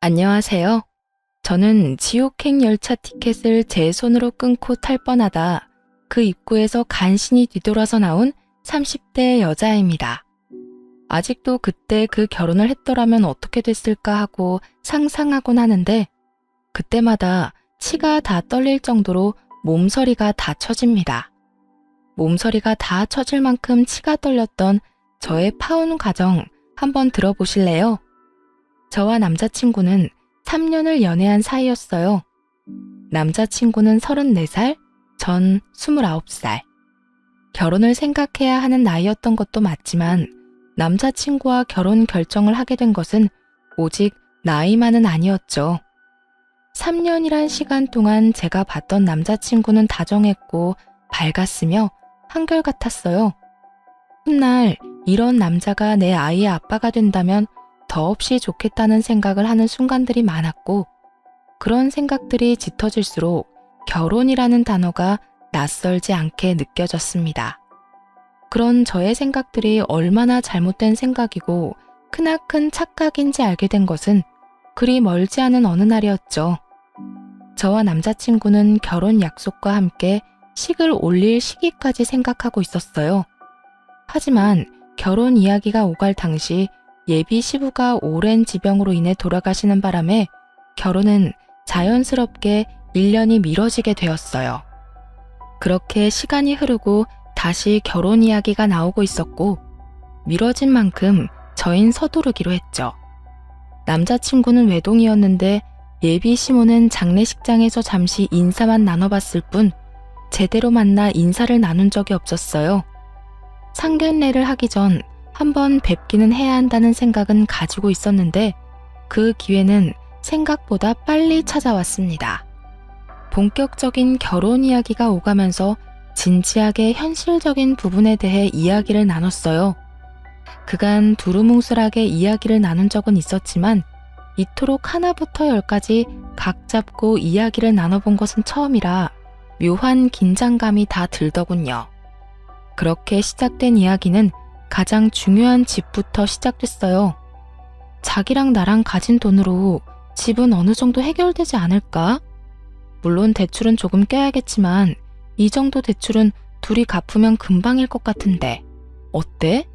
안녕하세요. 저는 지옥행 열차 티켓을 제 손으로 끊고 탈 뻔하다 그 입구에서 간신히 뒤돌아서 나온 30대 여자입니다. 아직도 그때 그 결혼을 했더라면 어떻게 됐을까 하고 상상하곤 하는데 그때마다 치가 다 떨릴 정도로 몸서리가 다 처집니다. 몸서리가 다 처질 만큼 치가 떨렸던 저의 파혼 과정 한번 들어보실래요? 저와 남자친구는 3년을 연애한 사이였어요. 남자친구는 34살, 전 29살. 결혼을 생각해야 하는 나이였던 것도 맞지만 남자친구와 결혼 결정을 하게 된 것은 오직 나이만은 아니었죠. 3년이란 시간 동안 제가 봤던 남자친구는 다정했고 밝았으며 한결같았어요. 훗날 이런 남자가 내 아이의 아빠가 된다면 더없이 좋겠다는 생각을 하는 순간들이 많았고 그런 생각들이 짙어질수록 결혼이라는 단어가 낯설지 않게 느껴졌습니다. 그런 저의 생각들이 얼마나 잘못된 생각이고 크나큰 착각인지 알게 된 것은 그리 멀지 않은 어느 날이었죠. 저와 남자친구는 결혼 약속과 함께 식을 올릴 시기까지 생각하고 있었어요. 하지만 결혼 이야기가 오갈 당시 예비 시부가 오랜 지병으로 인해 돌아가시는 바람에 결혼은 자연스럽게 1년이 미뤄지게 되었어요. 그렇게 시간이 흐르고 다시 결혼 이야기가 나오고 있었고 미뤄진 만큼 저흰 서두르기로 했죠. 남자친구는 외동이었는데 예비 시모는 장례식장에서 잠시 인사만 나눠봤을 뿐 제대로 만나 인사를 나눈 적이 없었어요. 상견례를 하기 전 한번 뵙기는 해야 한다는 생각은 가지고 있었는데 그 기회는 생각보다 빨리 찾아왔습니다. 본격적인 결혼 이야기가 오가면서 진지하게 현실적인 부분에 대해 이야기를 나눴어요. 그간 두루뭉술하게 이야기를 나눈 적은 있었지만 이토록 하나부터 열까지 각 잡고 이야기를 나눠본 것은 처음이라 묘한 긴장감이 다 들더군요. 그렇게 시작된 이야기는 가장 중요한 집부터 시작됐어요. 자기랑 나랑 가진 돈으로 집은 어느 정도 해결되지 않을까? 물론 대출은 조금 껴야겠지만 이 정도 대출은 둘이 갚으면 금방일 것 같은데 어때?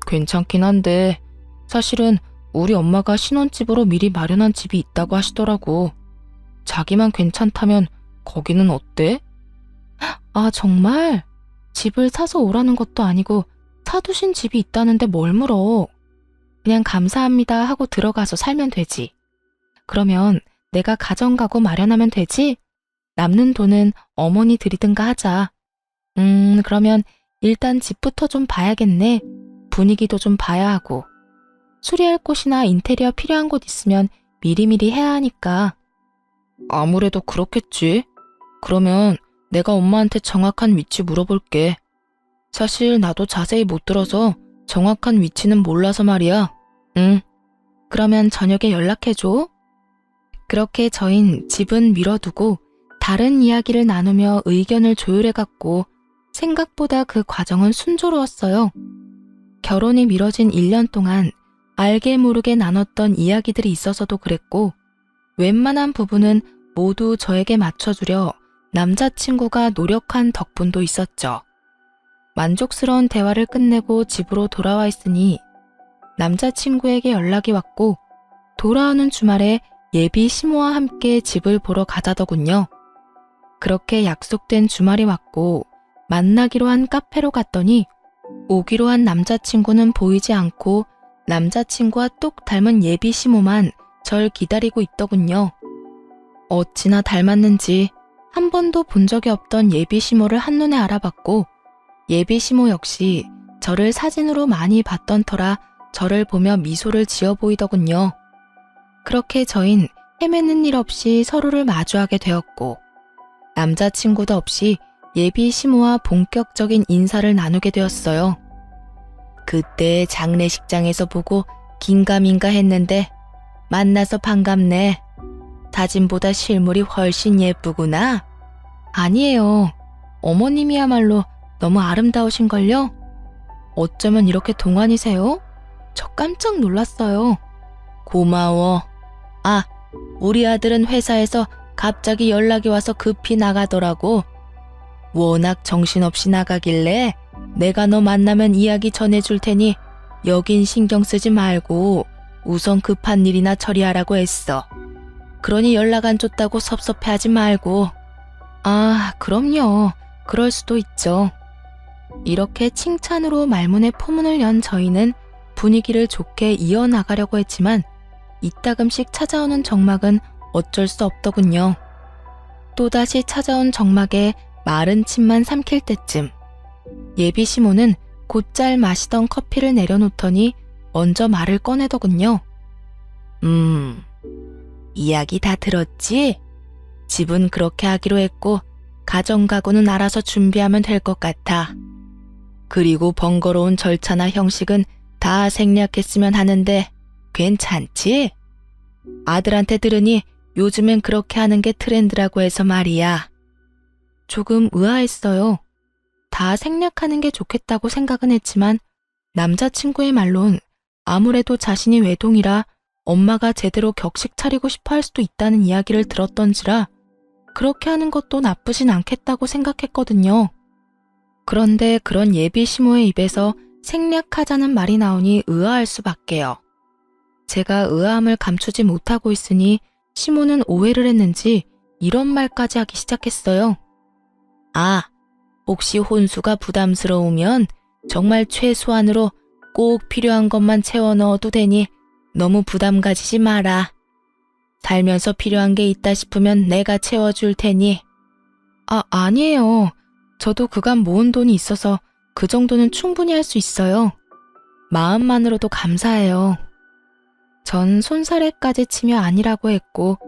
괜찮긴 한데 사실은 우리 엄마가 신혼집으로 미리 마련한 집이 있다고 하시더라고. 자기만 괜찮다면 거기는 어때? 아, 정말? 집을 사서 오라는 것도 아니고 사두신 집이 있다는데 뭘 물어. 그냥 감사합니다 하고 들어가서 살면 되지. 그러면 내가 가정가구 마련하면 되지? 남는 돈은 어머니 드리든가 하자. 그러면 일단 집부터 좀 봐야겠네. 분위기도 좀 봐야 하고. 수리할 곳이나 인테리어 필요한 곳 있으면 미리미리 해야 하니까. 아무래도 그렇겠지. 그러면 내가 엄마한테 정확한 위치 물어볼게. 사실 나도 자세히 못 들어서 정확한 위치는 몰라서 말이야. 응. 그러면 저녁에 연락해줘. 그렇게 저흰 집은 미뤄두고 다른 이야기를 나누며 의견을 조율해갔고 생각보다 그 과정은 순조로웠어요. 결혼이 미뤄진 1년 동안 알게 모르게 나눴던 이야기들이 있어서도 그랬고 웬만한 부분은 모두 저에게 맞춰주려 남자친구가 노력한 덕분도 있었죠. 만족스러운 대화를 끝내고 집으로 돌아와 있으니 남자친구에게 연락이 왔고 돌아오는 주말에 예비 시모와 함께 집을 보러 가자더군요. 그렇게 약속된 주말이 왔고 만나기로 한 카페로 갔더니 오기로 한 남자친구는 보이지 않고 남자친구와 똑 닮은 예비 시모만 절 기다리고 있더군요. 어찌나 닮았는지 한 번도 본 적이 없던 예비 시모를 한눈에 알아봤고 예비 시모 역시 저를 사진으로 많이 봤던 터라 저를 보며 미소를 지어 보이더군요. 그렇게 저흰 헤매는 일 없이 서로를 마주하게 되었고 남자친구도 없이 예비 시모와 본격적인 인사를 나누게 되었어요. 그때 장례식장에서 보고 긴가민가 했는데 만나서 반갑네. 사진보다 실물이 훨씬 예쁘구나. 아니에요. 어머님이야말로 너무 아름다우신걸요? 어쩌면 이렇게 동안이세요? 저 깜짝 놀랐어요. 고마워. 아, 우리 아들은 회사에서 갑자기 연락이 와서 급히 나가더라고. 워낙 정신없이 나가길래 내가 너 만나면 이야기 전해줄 테니 여긴 신경 쓰지 말고 우선 급한 일이나 처리하라고 했어. 그러니 연락 안 줬다고 섭섭해하지 말고. 아, 그럼요. 그럴 수도 있죠. 이렇게 칭찬으로 말문에 포문을 연 저희는 분위기를 좋게 이어나가려고 했지만 이따금씩 찾아오는 정막은 어쩔 수 없더군요. 또다시 찾아온 정막에 마른 침만 삼킬 때쯤 예비 시모는 곧잘 마시던 커피를 내려놓더니 먼저 말을 꺼내더군요. 이야기 다 들었지? 집은 그렇게 하기로 했고 가정가구는 알아서 준비하면 될 것 같아. 그리고 번거로운 절차나 형식은 다 생략했으면 하는데 괜찮지? 아들한테 들으니 요즘엔 그렇게 하는 게 트렌드라고 해서 말이야. 조금 의아했어요. 다 생략하는 게 좋겠다고 생각은 했지만 남자친구의 말론 아무래도 자신이 외동이라 엄마가 제대로 격식 차리고 싶어 할 수도 있다는 이야기를 들었던지라 그렇게 하는 것도 나쁘진 않겠다고 생각했거든요. 그런데 그런 예비 시모의 입에서 생략하자는 말이 나오니 의아할 수밖에요. 제가 의아함을 감추지 못하고 있으니 시모는 오해를 했는지 이런 말까지 하기 시작했어요. 아, 혹시 혼수가 부담스러우면 정말 최소한으로 꼭 필요한 것만 채워 넣어도 되니 너무 부담 가지지 마라. 살면서 필요한 게 있다 싶으면 내가 채워줄 테니. 아니에요. 저도 그간 모은 돈이 있어서 그 정도는 충분히 할 수 있어요. 마음만으로도 감사해요. 전 손사래까지 치며 아니라고 했고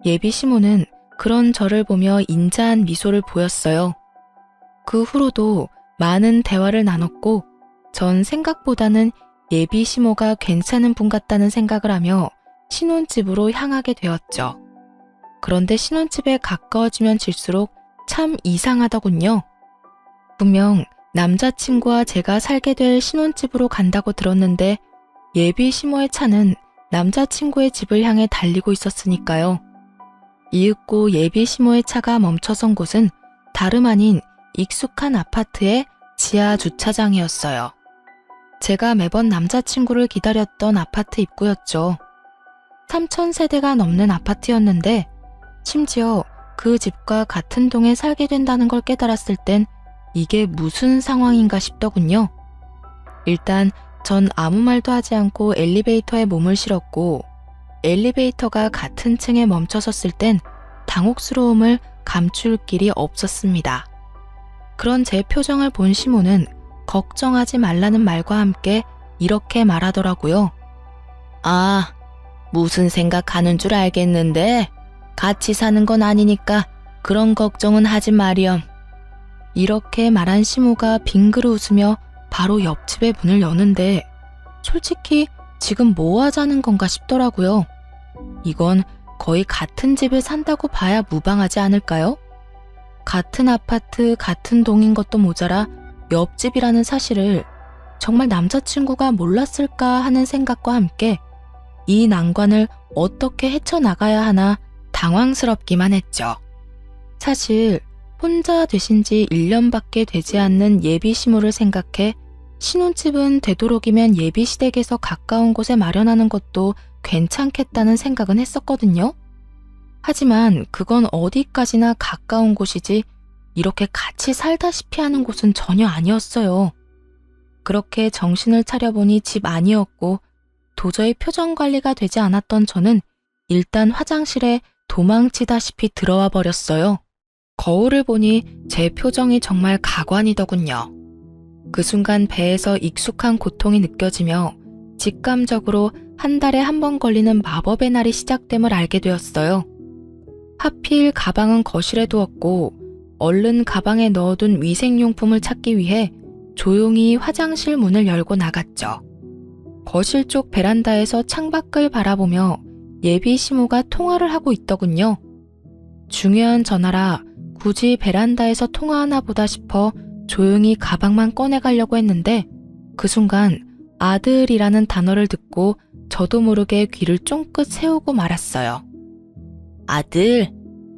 예비 시모는 그런 저를 보며 인자한 미소를 보였어요. 그 후로도 많은 대화를 나눴고 전 생각보다는 예비 시모가 괜찮은 분 같다는 생각을 하며 신혼집으로 향하게 되었죠. 그런데 신혼집에 가까워지면 질수록 참 이상하더군요. 분명 남자친구와 제가 살게 될 신혼집으로 간다고 들었는데 예비 시모의 차는 남자친구의 집을 향해 달리고 있었으니까요. 이윽고 예비 시모의 차가 멈춰선 곳은 다름 아닌 익숙한 아파트의 지하 주차장이었어요. 제가 매번 남자친구를 기다렸던 아파트 입구였죠. 3,000세대가 넘는 아파트였는데 심지어 그 집과 같은 동에 살게 된다는 걸 깨달았을 땐 이게 무슨 상황인가 싶더군요. 일단 전 아무 말도 하지 않고 엘리베이터에 몸을 실었고 엘리베이터가 같은 층에 멈춰섰을 땐 당혹스러움을 감출 길이 없었습니다. 그런 제 표정을 본 시모는 걱정하지 말라는 말과 함께 이렇게 말하더라고요. 아, 무슨 생각하는 줄 알겠는데 같이 사는 건 아니니까 그런 걱정은 하지 마렴. 이렇게 말한 시모가 빙그르 웃으며 바로 옆집의 문을 여는데 솔직히 지금 뭐 하자는 건가 싶더라고요. 이건 거의 같은 집을 산다고 봐야 무방하지 않을까요? 같은 아파트, 같은 동인 것도 모자라 옆집이라는 사실을 정말 남자친구가 몰랐을까 하는 생각과 함께 이 난관을 어떻게 헤쳐나가야 하나 당황스럽기만 했죠. 사실 혼자 되신 지 1년밖에 되지 않는 예비 시모를 생각해 신혼집은 되도록이면 예비 시댁에서 가까운 곳에 마련하는 것도 괜찮겠다는 생각은 했었거든요. 하지만 그건 어디까지나 가까운 곳이지 이렇게 같이 살다시피 하는 곳은 전혀 아니었어요. 그렇게 정신을 차려보니 집 아니었고 도저히 표정 관리가 되지 않았던 저는 일단 화장실에 도망치다시피 들어와 버렸어요. 거울을 보니 제 표정이 정말 가관이더군요. 그 순간 배에서 익숙한 고통이 느껴지며 직감적으로 한 달에 한 번 걸리는 마법의 날이 시작됨을 알게 되었어요. 하필 가방은 거실에 두었고 얼른 가방에 넣어둔 위생용품을 찾기 위해 조용히 화장실 문을 열고 나갔죠. 거실 쪽 베란다에서 창밖을 바라보며 예비 시모가 통화를 하고 있더군요. 중요한 전화라 굳이 베란다에서 통화하나 보다 싶어 조용히 가방만 꺼내가려고 했는데 그 순간 아들이라는 단어를 듣고 저도 모르게 귀를 쫑긋 세우고 말았어요. 아들,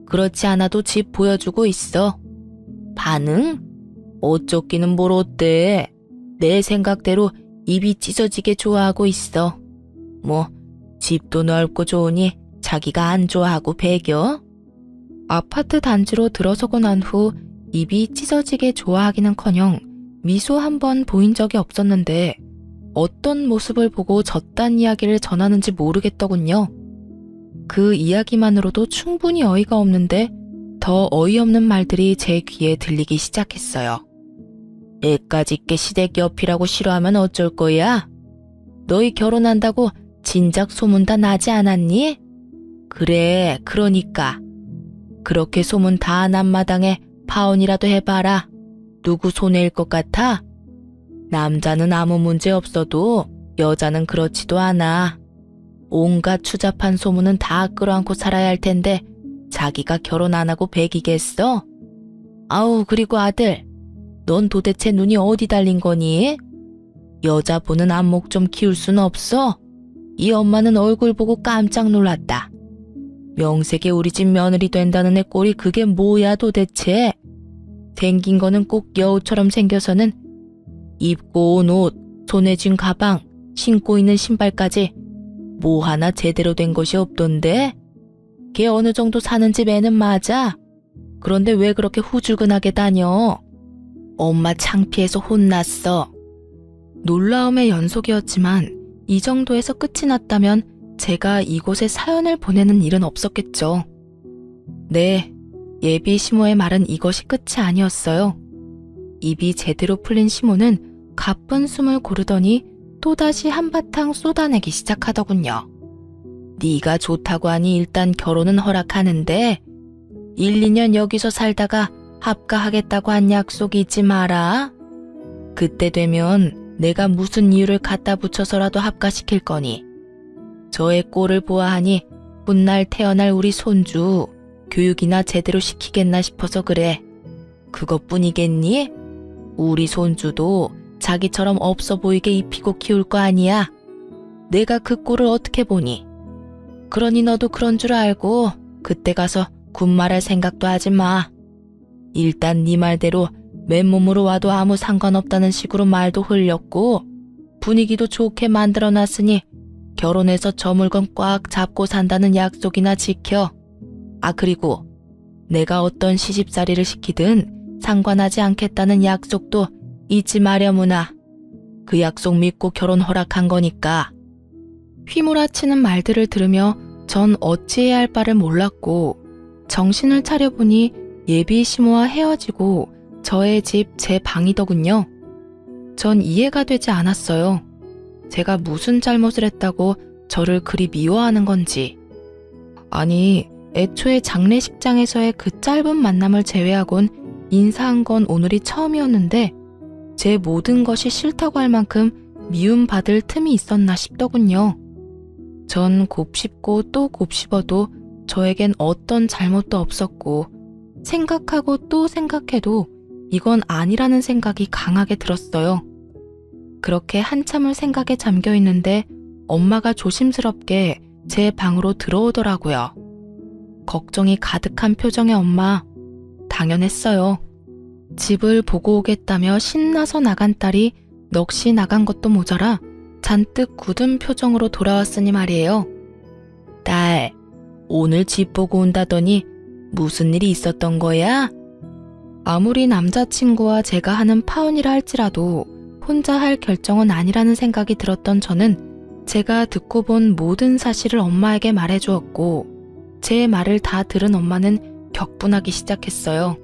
그렇지 않아도 집 보여주고 있어. 반응? 어쩌기는 뭘 어때? 내 생각대로 입이 찢어지게 좋아하고 있어. 뭐 집도 넓고 좋으니 자기가 안 좋아하고 배겨? 아파트 단지로 들어서고 난 후 입이 찢어지게 좋아하기는커녕 미소 한 번 보인 적이 없었는데 어떤 모습을 보고 저딴 이야기를 전하는지 모르겠더군요. 그 이야기만으로도 충분히 어이가 없는데 더 어이없는 말들이 제 귀에 들리기 시작했어요. 애까짓 게 시댁 옆이라고 싫어하면 어쩔 거야? 너희 결혼한다고 진작 소문 다 나지 않았니? 그래, 그러니까. 그렇게 소문 다 난 마당에 파혼이라도 해봐라. 누구 손해일 것 같아? 남자는 아무 문제 없어도 여자는 그렇지도 않아. 온갖 추잡한 소문은 다 끌어안고 살아야 할 텐데 자기가 결혼 안 하고 배기겠어? 아우, 그리고 아들, 넌 도대체 눈이 어디 달린 거니? 여자 보는 안목 좀 키울 순 없어? 이 엄마는 얼굴 보고 깜짝 놀랐다. 명색에 우리 집 며느리 된다는 애 꼴이 그게 뭐야 도대체? 생긴 거는 꼭 여우처럼 생겨서는 입고 온 옷, 손에 쥔 가방, 신고 있는 신발까지 뭐 하나 제대로 된 것이 없던데? 걔 어느 정도 사는 집 애는 맞아. 그런데 왜 그렇게 후줄근하게 다녀? 엄마 창피해서 혼났어. 놀라움의 연속이었지만 이 정도에서 끝이 났다면 제가 이곳에 사연을 보내는 일은 없었겠죠. 네, 예비 시모의 말은 이것이 끝이 아니었어요. 입이 제대로 풀린 시모는 가쁜 숨을 고르더니 또다시 한바탕 쏟아내기 시작하더군요. 네가 좋다고 하니 일단 결혼은 허락하는데 1, 2년 여기서 살다가 합가하겠다고 한 약속이 있지 마라. 그때 되면 내가 무슨 이유를 갖다 붙여서라도 합가시킬 거니. 저의 꼴을 보아하니 훗날 태어날 우리 손주 교육이나 제대로 시키겠나 싶어서 그래. 그것뿐이겠니? 우리 손주도 자기처럼 없어 보이게 입히고 키울 거 아니야. 내가 그 꼴을 어떻게 보니? 그러니 너도 그런 줄 알고 그때 가서 군말할 생각도 하지 마. 일단 네 말대로 맨몸으로 와도 아무 상관없다는 식으로 말도 흘렸고 분위기도 좋게 만들어놨으니 결혼해서 저 물건 꽉 잡고 산다는 약속이나 지켜. 아, 그리고 내가 어떤 시집살이를 시키든 상관하지 않겠다는 약속도 잊지 마려무나. 그 약속 믿고 결혼 허락한 거니까. 휘몰아치는 말들을 들으며 전 어찌해야 할 바를 몰랐고 정신을 차려보니 예비 시모와 헤어지고 저의 집 제 방이더군요. 전 이해가 되지 않았어요. 제가 무슨 잘못을 했다고 저를 그리 미워하는 건지. 아니, 애초에 장례식장에서의 그 짧은 만남을 제외하곤 인사한 건 오늘이 처음이었는데 제 모든 것이 싫다고 할 만큼 미움받을 틈이 있었나 싶더군요. 전 곱씹고 또 곱씹어도 저에겐 어떤 잘못도 없었고 생각하고 또 생각해도 이건 아니라는 생각이 강하게 들었어요. 그렇게 한참을 생각에 잠겨 있는데 엄마가 조심스럽게 제 방으로 들어오더라고요. 걱정이 가득한 표정의 엄마. 당연했어요. 집을 보고 오겠다며 신나서 나간 딸이 넋이 나간 것도 모자라 잔뜩 굳은 표정으로 돌아왔으니 말이에요. 딸, 오늘 집 보고 온다더니 무슨 일이 있었던 거야? 아무리 남자친구와 제가 하는 파혼이라 할지라도 혼자 할 결정은 아니라는 생각이 들었던 저는 제가 듣고 본 모든 사실을 엄마에게 말해주었고 제 말을 다 들은 엄마는 격분하기 시작했어요.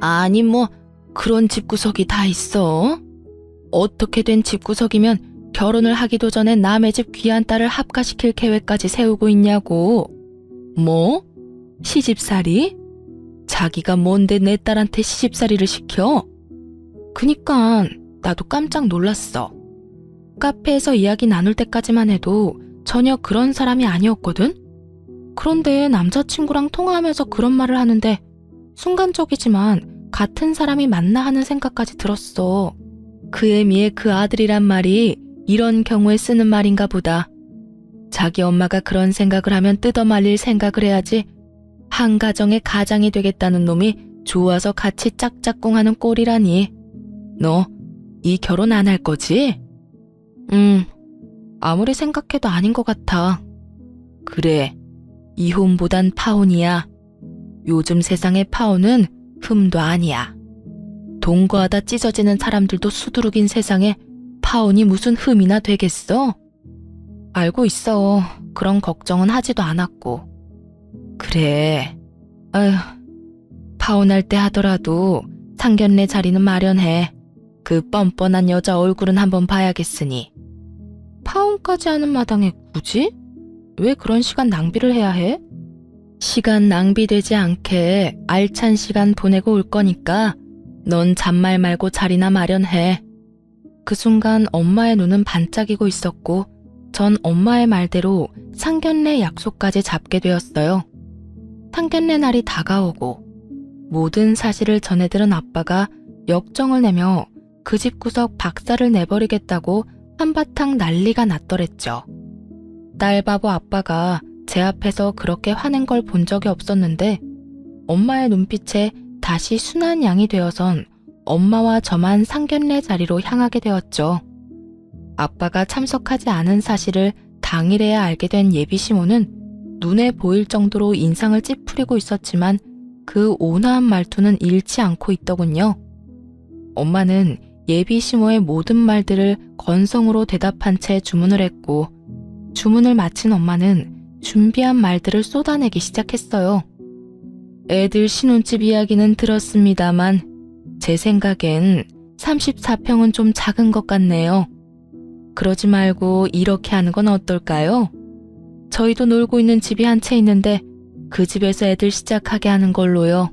아니 뭐 그런 집구석이 다 있어? 어떻게 된 집구석이면 결혼을 하기도 전에 남의 집 귀한 딸을 합가시킬 계획까지 세우고 있냐고. 뭐? 시집살이? 자기가 뭔데 내 딸한테 시집살이를 시켜? 그니깐 나도 깜짝 놀랐어. 카페에서 이야기 나눌 때까지만 해도 전혀 그런 사람이 아니었거든? 그런데 남자친구랑 통화하면서 그런 말을 하는데 순간적이지만 같은 사람이 맞나 하는 생각까지 들었어. 그 애미의 그 아들이란 말이 이런 경우에 쓰는 말인가 보다. 자기 엄마가 그런 생각을 하면 뜯어말릴 생각을 해야지. 한 가정의 가장이 되겠다는 놈이 좋아서 같이 짝짝꿍하는 꼴이라니. 너 이 결혼 안 할 거지? 아무리 생각해도 아닌 것 같아. 그래, 이혼보단 파혼이야. 요즘 세상의 파혼은 흠도 아니야. 동거하다 찢어지는 사람들도 수두룩인 세상에 파혼이 무슨 흠이나 되겠어? 알고 있어. 그런 걱정은 하지도 않았고. 그래. 아휴, 파혼할 때 하더라도 상견례 자리는 마련해. 그 뻔뻔한 여자 얼굴은 한번 봐야겠으니. 파혼까지 하는 마당에 굳이? 왜 그런 시간 낭비를 해야 해? 시간 낭비되지 않게 알찬 시간 보내고 올 거니까 넌 잔말 말고 자리나 마련해. 그 순간 엄마의 눈은 반짝이고 있었고 전 엄마의 말대로 상견례 약속까지 잡게 되었어요. 상견례 날이 다가오고 모든 사실을 전해들은 아빠가 역정을 내며 그 집구석 박살을 내버리겠다고 한바탕 난리가 났더랬죠. 딸바보 아빠가 제 앞에서 그렇게 화낸 걸 본 적이 없었는데 엄마의 눈빛에 다시 순한 양이 되어선 엄마와 저만 상견례 자리로 향하게 되었죠. 아빠가 참석하지 않은 사실을 당일에야 알게 된 예비시모는 눈에 보일 정도로 인상을 찌푸리고 있었지만 그 온화한 말투는 잃지 않고 있더군요. 엄마는 예비시모의 모든 말들을 건성으로 대답한 채 주문을 했고 주문을 마친 엄마는 준비한 말들을 쏟아내기 시작했어요. 애들 신혼집 이야기는 들었습니다만 제 생각엔 34평은 좀 작은 것 같네요. 그러지 말고 이렇게 하는 건 어떨까요? 저희도 놀고 있는 집이 한 채 있는데 그 집에서 애들 시작하게 하는 걸로요.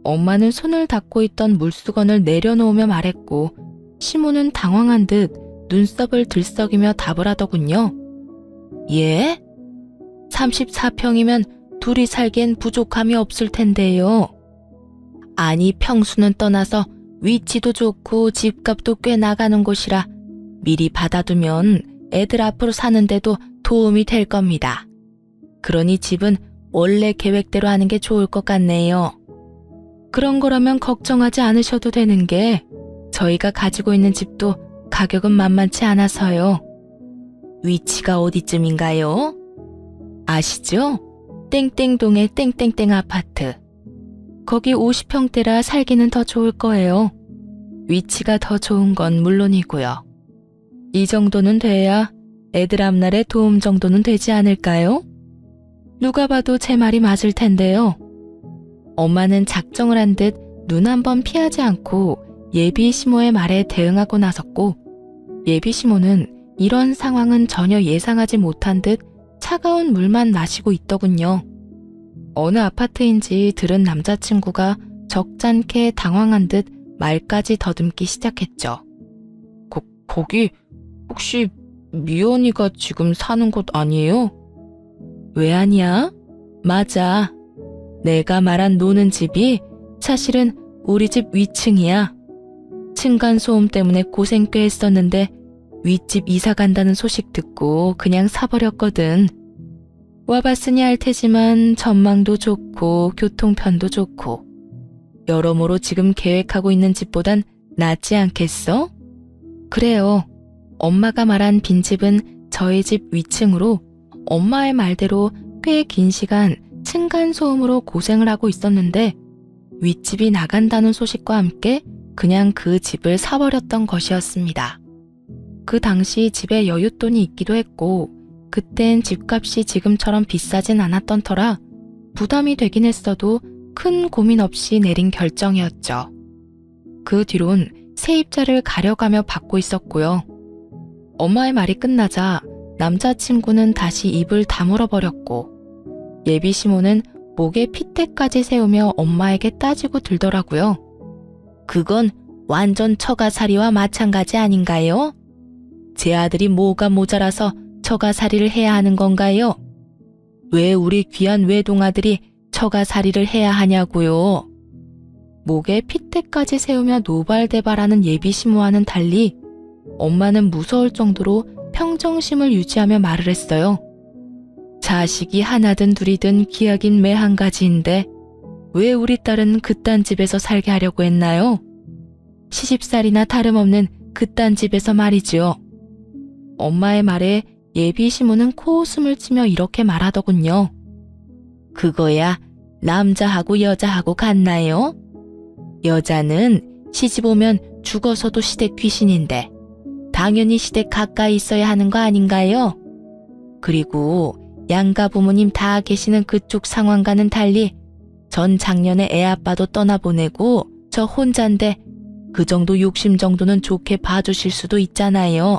엄마는 손을 닦고 있던 물수건을 내려놓으며 말했고 시모는 당황한 듯 눈썹을 들썩이며 답을 하더군요. 예? 34평이면 둘이 살기엔 부족함이 없을 텐데요. 아니 평수는 떠나서 위치도 좋고 집값도 꽤 나가는 곳이라 미리 받아두면 애들 앞으로 사는데도 도움이 될 겁니다. 그러니 집은 원래 계획대로 하는 게 좋을 것 같네요. 그런 거라면 걱정하지 않으셔도 되는 게 저희가 가지고 있는 집도 가격은 만만치 않아서요. 위치가 어디쯤인가요? 아시죠? 땡땡동의 땡땡땡 아파트. 거기 50평대라 살기는 더 좋을 거예요. 위치가 더 좋은 건 물론이고요. 이 정도는 돼야 애들 앞날에 도움 정도는 되지 않을까요? 누가 봐도 제 말이 맞을 텐데요. 엄마는 작정을 한 듯 눈 한 번 피하지 않고 예비시모의 말에 대응하고 나섰고 예비시모는 이런 상황은 전혀 예상하지 못한 듯 차가운 물만 마시고 있더군요. 어느 아파트인지 들은 남자친구가 적잖게 당황한 듯 말까지 더듬기 시작했죠. 거기 혹시 미연이가 지금 사는 곳 아니에요? 왜 아니야? 맞아. 내가 말한 노는 집이 사실은 우리 집 위층이야. 층간소음 때문에 고생 꽤 했었는데 윗집 이사 간다는 소식 듣고 그냥 사버렸거든. 와봤으니 알 테지만 전망도 좋고 교통편도 좋고 여러모로 지금 계획하고 있는 집보단 낫지 않겠어? 그래요. 엄마가 말한 빈집은 저희 집 위층으로 엄마의 말대로 꽤 긴 시간 층간소음으로 고생을 하고 있었는데 윗집이 나간다는 소식과 함께 그냥 그 집을 사버렸던 것이었습니다. 그 당시 집에 여윳돈이 있기도 했고 그땐 집값이 지금처럼 비싸진 않았던 터라 부담이 되긴 했어도 큰 고민 없이 내린 결정이었죠. 그 뒤론 세입자를 가려가며 받고 있었고요. 엄마의 말이 끝나자 남자친구는 다시 입을 다물어 버렸고 예비시모는 목에 핏대까지 세우며 엄마에게 따지고 들더라고요. 그건 완전 처가살이와 마찬가지 아닌가요? 제 아들이 뭐가 모자라서 처가살이를 해야 하는 건가요? 왜 우리 귀한 외동아들이 처가살이를 해야 하냐고요? 목에 핏대까지 세우며 노발대발하는 예비시모와는 달리 엄마는 무서울 정도로 평정심을 유지하며 말을 했어요. 자식이 하나든 둘이든 기약인 매 한 가지인데 왜 우리 딸은 그딴 집에서 살게 하려고 했나요? 시집살이나 다름없는 그딴 집에서 말이지요. 엄마의 말에 예비 시모는 코웃음을 치며 이렇게 말하더군요. 그거야 남자하고 여자하고 같나요? 여자는 시집 오면 죽어서도 시댁 귀신인데 당연히 시댁 가까이 있어야 하는 거 아닌가요? 그리고 양가 부모님 다 계시는 그쪽 상황과는 달리 전 작년에 애아빠도 떠나보내고 저 혼잔데 그 정도 욕심 정도는 좋게 봐주실 수도 있잖아요.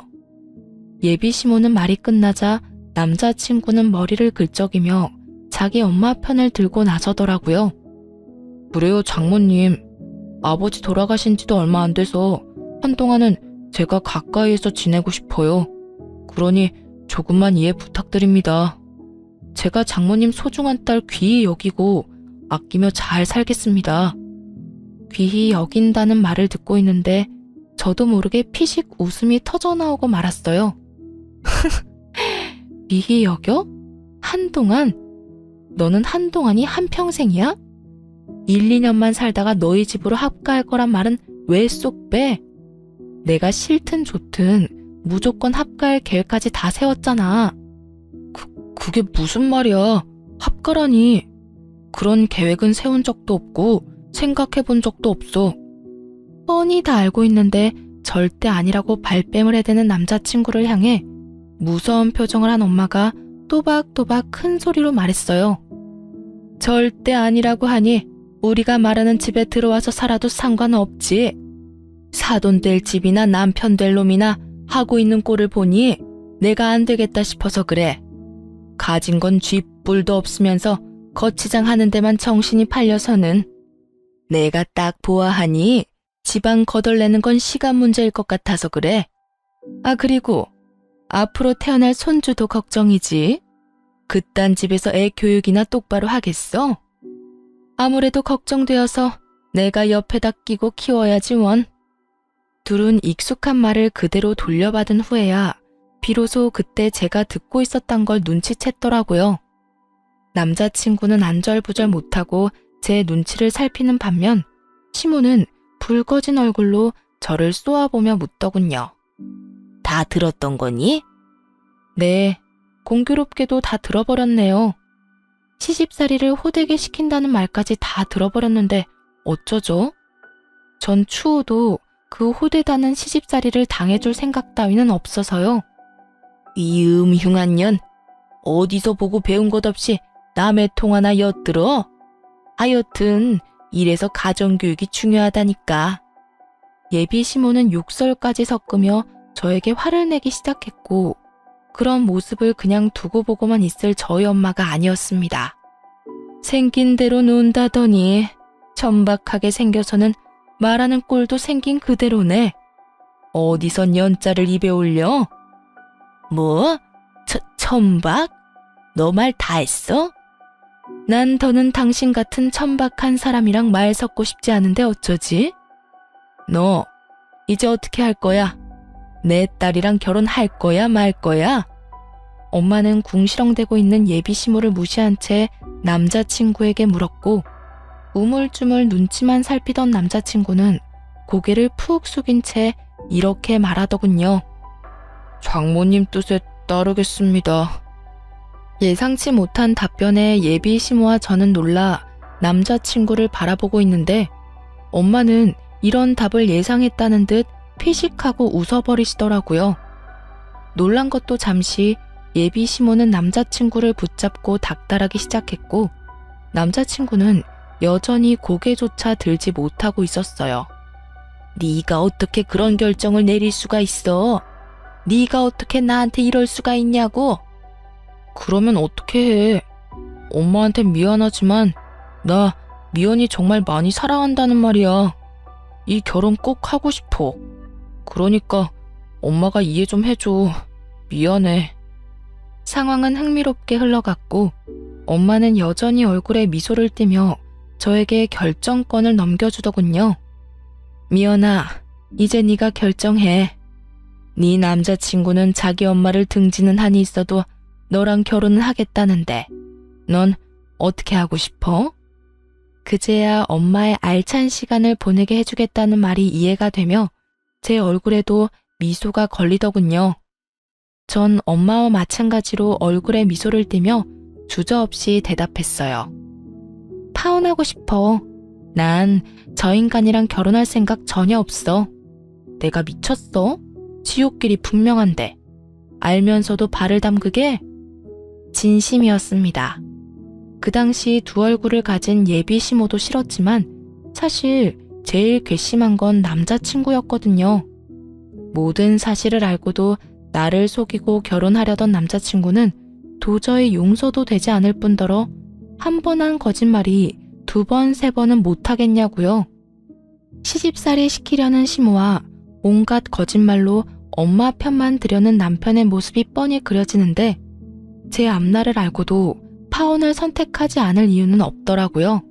예비 시모는 말이 끝나자 남자친구는 머리를 긁적이며 자기 엄마 편을 들고 나서더라고요. 그래요, 장모님. 아버지 돌아가신 지도 얼마 안 돼서 한동안은 제가 가까이에서 지내고 싶어요. 그러니 조금만 이해 부탁드립니다. 제가 장모님 소중한 딸 귀히 여기고 아끼며 잘 살겠습니다. 귀히 여긴다는 말을 듣고 있는데 저도 모르게 피식 웃음이 터져나오고 말았어요. 귀히 여겨? 한동안? 너는 한동안이 한평생이야? 1, 2년만 살다가 너희 집으로 합가할 거란 말은 왜 쏙 빼? 내가 싫든 좋든 무조건 합가할 계획까지 다 세웠잖아. 그게 무슨 말이야? 합가라니. 그런 계획은 세운 적도 없고 생각해 본 적도 없어. 뻔히 다 알고 있는데 절대 아니라고 발뺌을 해대는 남자친구를 향해 무서운 표정을 한 엄마가 또박또박 큰 소리로 말했어요. 절대 아니라고 하니 우리가 말하는 집에 들어와서 살아도 상관없지. 사돈 될 집이나 남편 될 놈이나 하고 있는 꼴을 보니 내가 안 되겠다 싶어서 그래. 가진 건 쥐뿔도 없으면서 거치장 하는 데만 정신이 팔려서는 내가 딱 보아하니 지방 거덜내는 건 시간 문제일 것 같아서 그래. 아, 그리고 앞으로 태어날 손주도 걱정이지. 그딴 집에서 애 교육이나 똑바로 하겠어? 아무래도 걱정되어서 내가 옆에다 끼고 키워야지 원. 둘은 익숙한 말을 그대로 돌려받은 후에야 비로소 그때 제가 듣고 있었던 걸 눈치챘더라고요. 남자친구는 안절부절 못하고 제 눈치를 살피는 반면 시모는 붉어진 얼굴로 저를 쏘아보며 묻더군요. 다 들었던 거니? 네, 공교롭게도 다 들어버렸네요. 시집살이를 호되게 시킨다는 말까지 다 들어버렸는데 어쩌죠? 전 추후도 그 호되다는 시집살이를 당해줄 생각 따위는 없어서요. 이 흉한 년, 어디서 보고 배운 것 없이 남의 통 하나 엿들어? 하여튼 이래서 가정교육이 중요하다니까. 예비 시모는 욕설까지 섞으며 저에게 화를 내기 시작했고 그런 모습을 그냥 두고 보고만 있을 저희 엄마가 아니었습니다. 생긴 대로 논다더니 천박하게 생겨서는 말하는 꼴도 생긴 그대로네. 어디선 연자를 입에 올려? 뭐? 천박? 너 말 다 했어? 난 더는 당신 같은 천박한 사람이랑 말 섞고 싶지 않은데 어쩌지? 너 이제 어떻게 할 거야? 내 딸이랑 결혼할 거야 말 거야? 엄마는 궁시렁대고 있는 예비 시모를 무시한 채 남자친구에게 물었고 우물쭈물 눈치만 살피던 남자친구는 고개를 푹 숙인 채 이렇게 말하더군요. 장모님 뜻에 따르겠습니다. 예상치 못한 답변에 예비 시모와 저는 놀라 남자친구를 바라보고 있는데 엄마는 이런 답을 예상했다는 듯 피식하고 웃어버리시더라고요. 놀란 것도 잠시 예비 시모는 남자친구를 붙잡고 닥달하기 시작했고 남자친구는 여전히 고개조차 들지 못하고 있었어요. 네가 어떻게 그런 결정을 내릴 수가 있어? 네가 어떻게 나한테 이럴 수가 있냐고? 그러면 어떻게 해? 엄마한텐 미안하지만 나 미연이 정말 많이 사랑한다는 말이야. 이 결혼 꼭 하고 싶어. 그러니까 엄마가 이해 좀 해줘. 미안해. 상황은 흥미롭게 흘러갔고 엄마는 여전히 얼굴에 미소를 띠며 저에게 결정권을 넘겨주더군요. 미연아, 이제 네가 결정해. 네 남자친구는 자기 엄마를 등지는 한이 있어도 너랑 결혼을 하겠다는데 넌 어떻게 하고 싶어? 그제야 엄마의 알찬 시간을 보내게 해주겠다는 말이 이해가 되며 제 얼굴에도 미소가 걸리더군요. 전 엄마와 마찬가지로 얼굴에 미소를 띠며 주저없이 대답했어요. 파혼하고 싶어. 난 저 인간이랑 결혼할 생각 전혀 없어. 내가 미쳤어? 지옥길이 분명한데 알면서도 발을 담그게? 진심이었습니다. 그 당시 두 얼굴을 가진 예비 시모도 싫었지만 사실 제일 괘씸한 건 남자친구였거든요. 모든 사실을 알고도 나를 속이고 결혼하려던 남자친구는 도저히 용서도 되지 않을 뿐더러 한 번 한 거짓말이 두 번, 세 번은 못하겠냐고요. 시집살이 시키려는 시모와 온갖 거짓말로 엄마 편만 들여는 남편의 모습이 뻔히 그려지는데 제 앞날을 알고도 파혼을 선택하지 않을 이유는 없더라고요.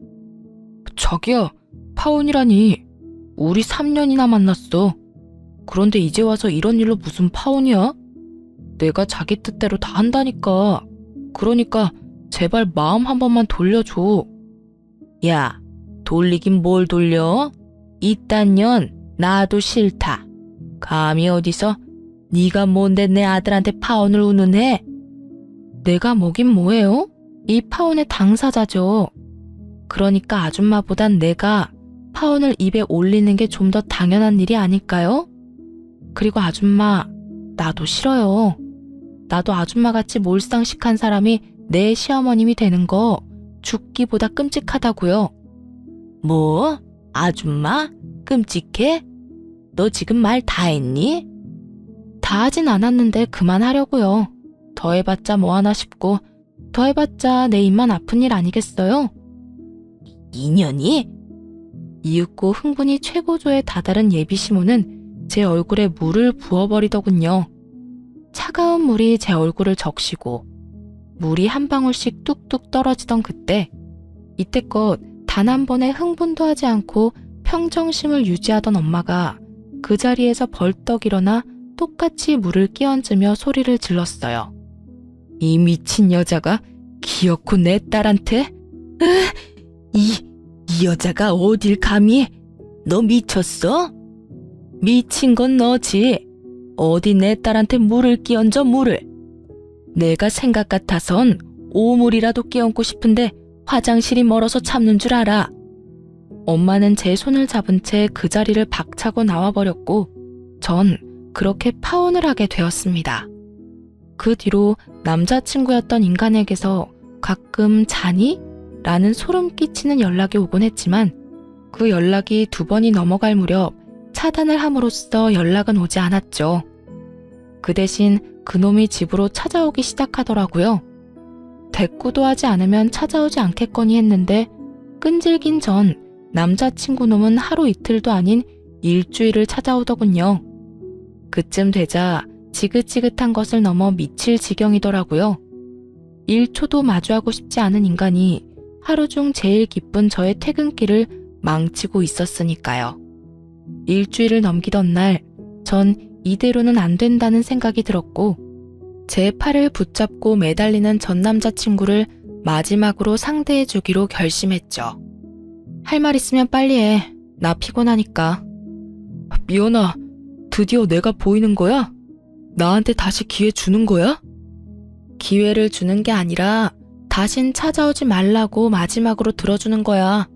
자기야, 파혼이라니. 우리 3년이나 만났어. 그런데 이제 와서 이런 일로 무슨 파혼이야? 내가 자기 뜻대로 다 한다니까. 그러니까 제발 마음 한 번만 돌려줘. 야, 돌리긴 뭘 돌려? 이딴 년 나도 싫다. 감히 어디서 네가 뭔데 내 아들한테 파혼을 운운해? 내가 뭐긴 뭐예요? 이 파혼의 당사자죠. 그러니까 아줌마보단 내가 파혼을 입에 올리는 게 좀 더 당연한 일이 아닐까요? 그리고 아줌마, 나도 싫어요. 나도 아줌마같이 몰상식한 사람이 내 시어머님이 되는 거 죽기보다 끔찍하다고요. 뭐? 아줌마? 끔찍해? 너 지금 말 다 했니? 다 하진 않았는데 그만하려고요. 더 해봤자 뭐하나 싶고 더 해봤자 내 입만 아픈 일 아니겠어요? 인연이? 이윽고 흥분이 최고조에 다다른 예비시모는 제 얼굴에 물을 부어버리더군요. 차가운 물이 제 얼굴을 적시고 물이 한 방울씩 뚝뚝 떨어지던 그때 이때껏 단 한 번의 흥분도 하지 않고 평정심을 유지하던 엄마가 그 자리에서 벌떡 일어나 똑같이 물을 끼얹으며 소리를 질렀어요. 이 미친 여자가 기어코 내 딸한테? 이 여자가 어딜 감히? 너 미쳤어? 미친 건 너지. 어디 내 딸한테 물을 끼얹어 물을. 내가 생각 같아선 오물이라도 끼얹고 싶은데 화장실이 멀어서 참는 줄 알아. 엄마는 제 손을 잡은 채 그 자리를 박차고 나와버렸고 전 그렇게 파혼을 하게 되었습니다. 그 뒤로 남자친구였던 인간에게서 가끔 자니? 라는 소름 끼치는 연락이 오곤 했지만 그 연락이 2번이 넘어갈 무렵 차단을 함으로써 연락은 오지 않았죠. 그 대신 그놈이 집으로 찾아오기 시작하더라고요. 대꾸도 하지 않으면 찾아오지 않겠거니 했는데 끈질긴 전 남자친구 놈은 하루 이틀도 아닌 일주일을 찾아오더군요. 그쯤 되자 지긋지긋한 것을 넘어 미칠 지경이더라고요. 1초도 마주하고 싶지 않은 인간이 하루 중 제일 기쁜 저의 퇴근길을 망치고 있었으니까요. 일주일을 넘기던 날, 전 이대로는 안 된다는 생각이 들었고 제 팔을 붙잡고 매달리는 전 남자친구를 마지막으로 상대해 주기로 결심했죠. 할 말 있으면 빨리 해. 나 피곤하니까. 미연아, 드디어 내가 보이는 거야? 나한테 다시 기회 주는 거야? 기회를 주는 게 아니라 다신 찾아오지 말라고 마지막으로 들어주는 거야.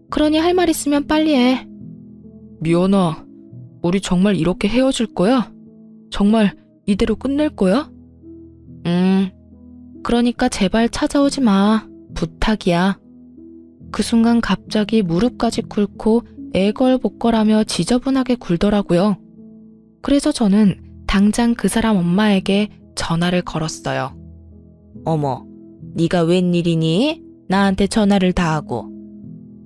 그러니 할 말 있으면 빨리 해. 미연아, 우리 정말 이렇게 헤어질 거야? 정말 이대로 끝낼 거야? 그러니까 제발 찾아오지 마. 부탁이야. 그 순간 갑자기 무릎까지 꿇고 애걸복걸하며 지저분하게 굴더라고요. 그래서 저는 당장 그 사람 엄마에게 전화를 걸었어요. 어머, 네가 웬일이니? 나한테 전화를 다 하고.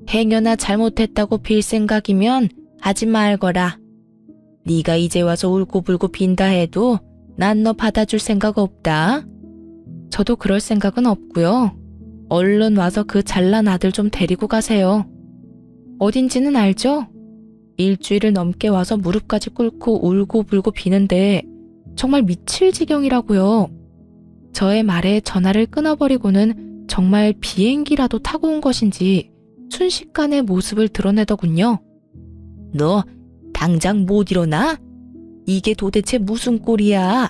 행여나 잘못했다고 빌 생각이면 하지 말거라. 네가 이제 와서 울고불고 빈다 해도 난 너 받아줄 생각 없다. 저도 그럴 생각은 없고요. 얼른 와서 그 잘난 아들 좀 데리고 가세요. 어딘지는 알죠? 일주일을 넘게 와서 무릎까지 꿇고 울고불고 비는데 정말 미칠 지경이라고요. 저의 말에 전화를 끊어버리고는 정말 비행기라도 타고 온 것인지 순식간에 모습을 드러내더군요. 너 당장 못 일어나? 이게 도대체 무슨 꼴이야?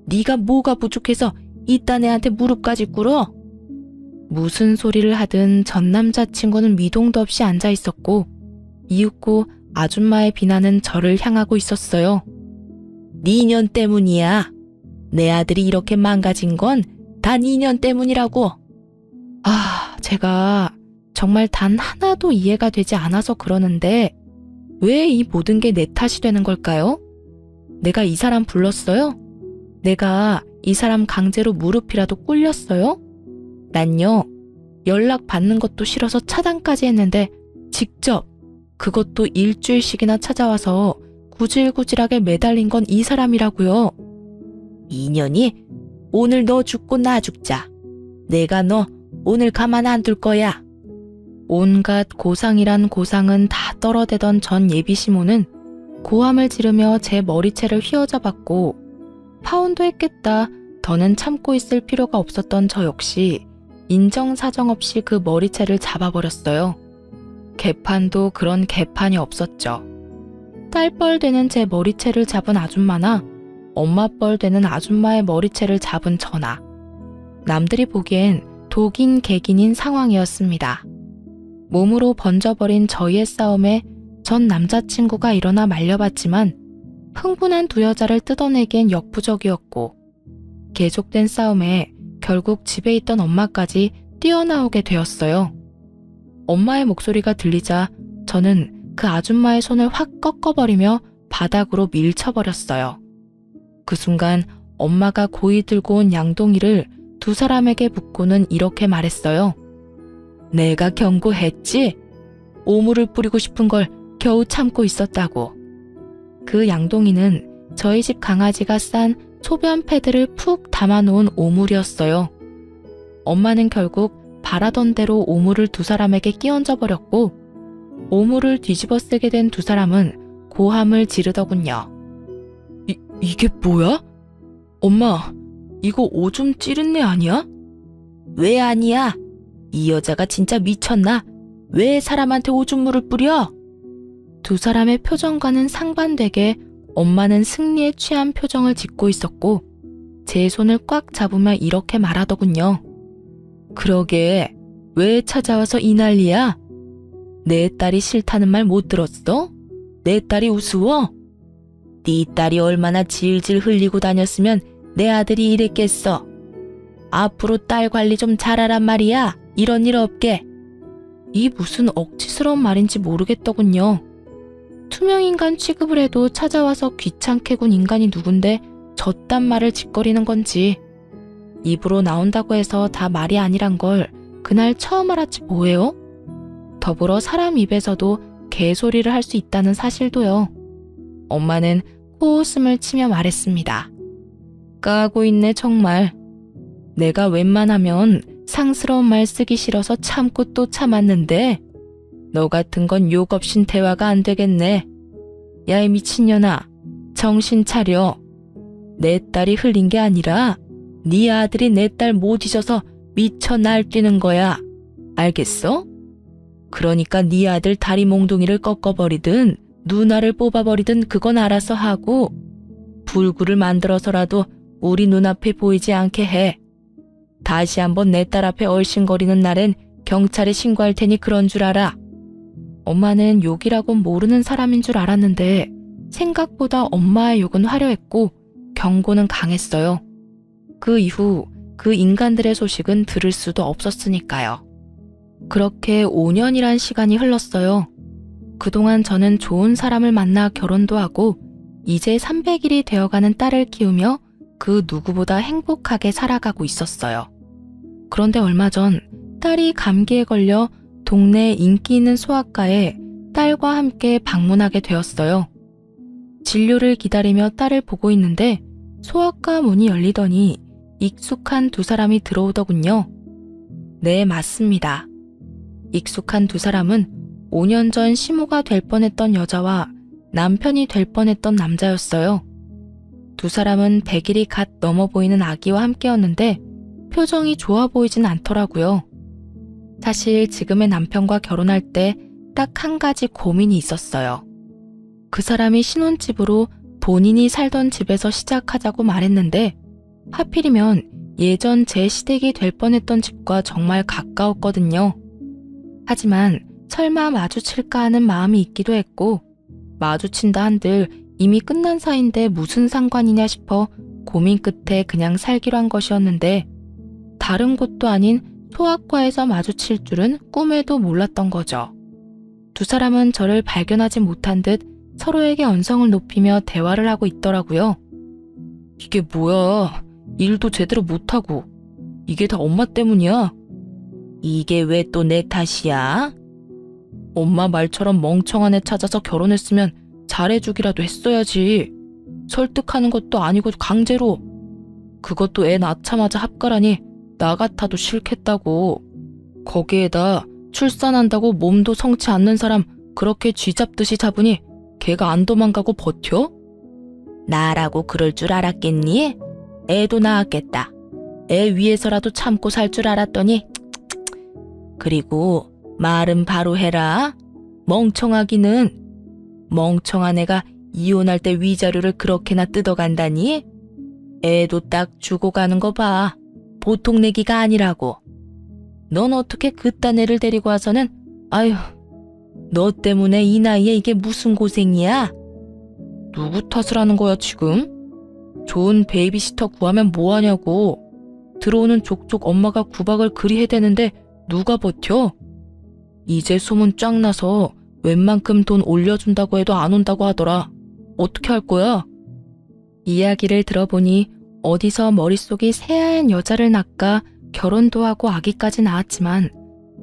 네가 뭐가 부족해서 이딴 애한테 무릎까지 꿇어? 무슨 소리를 하든 전 남자친구는 미동도 없이 앉아 있었고 이윽고 아줌마의 비난은 저를 향하고 있었어요. 네 년 때문이야. 내 아들이 이렇게 망가진 건 다 네 년 때문이라고. 제가 정말 단 하나도 이해가 되지 않아서 그러는데 왜 이 모든 게 내 탓이 되는 걸까요? 내가 이 사람 불렀어요? 내가 이 사람 강제로 무릎이라도 꿇렸어요? 난요, 연락 받는 것도 싫어서 차단까지 했는데 직접 그것도 일주일씩이나 찾아와서 구질구질하게 매달린 건 이 사람이라고요. 인연이 오늘 너 죽고 나 죽자. 내가 너 오늘 가만 안 둘 거야. 온갖 고상이란 고상은 다 떨어대던 전 예비시모는 고함을 지르며 제 머리채를 휘어잡았고 파혼도 했겠다. 더는 참고 있을 필요가 없었던 저 역시 인정사정 없이 그 머리채를 잡아버렸어요. 개판도 그런 개판이 없었죠. 딸뻘 되는 제 머리채를 잡은 아줌마나 엄마뻘 되는 아줌마의 머리채를 잡은 저나 남들이 보기엔 독인 객인인 상황이었습니다. 몸으로 번져버린 저희의 싸움에 전 남자친구가 일어나 말려봤지만 흥분한 두 여자를 뜯어내기엔 역부족이었고 계속된 싸움에 결국 집에 있던 엄마까지 뛰어나오게 되었어요. 엄마의 목소리가 들리자 저는 그 아줌마의 손을 확 꺾어버리며 바닥으로 밀쳐버렸어요. 그 순간 엄마가 고이 들고 온 양동이를 두 사람에게 붓고는 이렇게 말했어요. 내가 경고했지? 오물을 뿌리고 싶은 걸 겨우 참고 있었다고. 그 양동이는 저희 집 강아지가 싼 소변 패드를 푹 담아놓은 오물이었어요. 엄마는 결국 바라던 대로 오물을 두 사람에게 끼얹어 버렸고 오물을 뒤집어 쓰게 된 두 사람은 고함을 지르더군요. 이게 뭐야? 엄마, 이거 오줌 찌른 내 아니야? 왜 아니야? 이 여자가 진짜 미쳤나? 왜 사람한테 오줌물을 뿌려? 두 사람의 표정과는 상반되게 엄마는 승리에 취한 표정을 짓고 있었고 제 손을 꽉 잡으며 이렇게 말하더군요. 그러게, 왜 찾아와서 이 난리야? 내 딸이 싫다는 말 못 들었어? 내 딸이 우스워? 네 딸이 얼마나 질질 흘리고 다녔으면 내 아들이 이랬겠어. 앞으로 딸 관리 좀 잘하란 말이야. 이런 일 없게. 이 무슨 억지스러운 말인지 모르겠더군요. 투명인간 취급을 해도 찾아와서 귀찮게 군 인간이 누군데 저딴 말을 짓거리는 건지. 입으로 나온다고 해서 다 말이 아니란 걸 그날 처음 알았지 뭐예요? 더불어 사람 입에서도 개소리를 할 수 있다는 사실도요. 엄마는 코웃음을 치며 말했습니다. 까고 있네 정말. 내가 웬만하면 상스러운 말 쓰기 싫어서 참고 또 참았는데 너 같은 건 욕 없인 대화가 안 되겠네. 야, 이 미친년아, 정신 차려. 내 딸이 흘린 게 아니라 네 아들이 내 딸 못 잊어서 미쳐 날뛰는 거야. 알겠어? 그러니까 네 아들 다리 몽둥이를 꺾어버리든 누나를 뽑아버리든 그건 알아서 하고 불구를 만들어서라도 우리 눈앞에 보이지 않게 해. 다시 한번 내 딸 앞에 얼씬거리는 날엔 경찰에 신고할 테니 그런 줄 알아. 엄마는 욕이라고 모르는 사람인 줄 알았는데 생각보다 엄마의 욕은 화려했고 경고는 강했어요. 그 이후 그 인간들의 소식은 들을 수도 없었으니까요. 그렇게 5년이란 시간이 흘렀어요. 그동안 저는 좋은 사람을 만나 결혼도 하고 이제 300일이 되어가는 딸을 키우며 그 누구보다 행복하게 살아가고 있었어요. 그런데 얼마 전 딸이 감기에 걸려 동네 인기 있는 소아과에 딸과 함께 방문하게 되었어요. 진료를 기다리며 딸을 보고 있는데 소아과 문이 열리더니 익숙한 두 사람이 들어오더군요. 네, 맞습니다. 익숙한 두 사람은 5년 전 시모가 될 뻔했던 여자와 남편이 될 뻔했던 남자였어요. 두 사람은 100일이 갓 넘어 보이는 아기와 함께였는데 표정이 좋아 보이진 않더라고요. 사실 지금의 남편과 결혼할 때 딱 한 가지 고민이 있었어요. 그 사람이 신혼집으로 본인이 살던 집에서 시작하자고 말했는데 하필이면 예전 제 시댁이 될 뻔했던 집과 정말 가까웠거든요. 하지만 설마 마주칠까 하는 마음이 있기도 했고 마주친다 한들 이미 끝난 사이인데 무슨 상관이냐 싶어 고민 끝에 그냥 살기로 한 것이었는데 다른 곳도 아닌 소아과에서 마주칠 줄은 꿈에도 몰랐던 거죠. 두 사람은 저를 발견하지 못한 듯 서로에게 언성을 높이며 대화를 하고 있더라고요. 이게 뭐야? 일도 제대로 못하고 이게 다 엄마 때문이야? 이게 왜 또 내 탓이야? 엄마 말처럼 멍청한 애 찾아서 결혼했으면 잘해주기라도 했어야지. 설득하는 것도 아니고 강제로. 그것도 애 낳자마자 합가라니 나 같아도 싫겠다고. 거기에다 출산한다고 몸도 성치 않는 사람 그렇게 쥐잡듯이 잡으니 걔가 안 도망가고 버텨? 나라고 그럴 줄 알았겠니? 애도 낳았겠다. 애 위해서라도 참고 살 줄 알았더니 그리고 말은 바로 해라. 멍청하기는. 멍청한 애가 이혼할 때 위자료를 그렇게나 뜯어간다니? 애도 딱 주고 가는 거 봐. 보통 내기가 아니라고. 넌 어떻게 그딴 애를 데리고 와서는 아휴 너 때문에 이 나이에 이게 무슨 고생이야? 누구 탓을 하는 거야 지금? 좋은 베이비시터 구하면 뭐하냐고. 들어오는 족족 엄마가 구박을 그리 해대는데 누가 버텨? 이제 소문 쫙 나서 웬만큼 돈 올려준다고 해도 안 온다고 하더라. 어떻게 할 거야? 이야기를 들어보니 어디서 머릿속이 새하얀 여자를 낳까 결혼도 하고 아기까지 낳았지만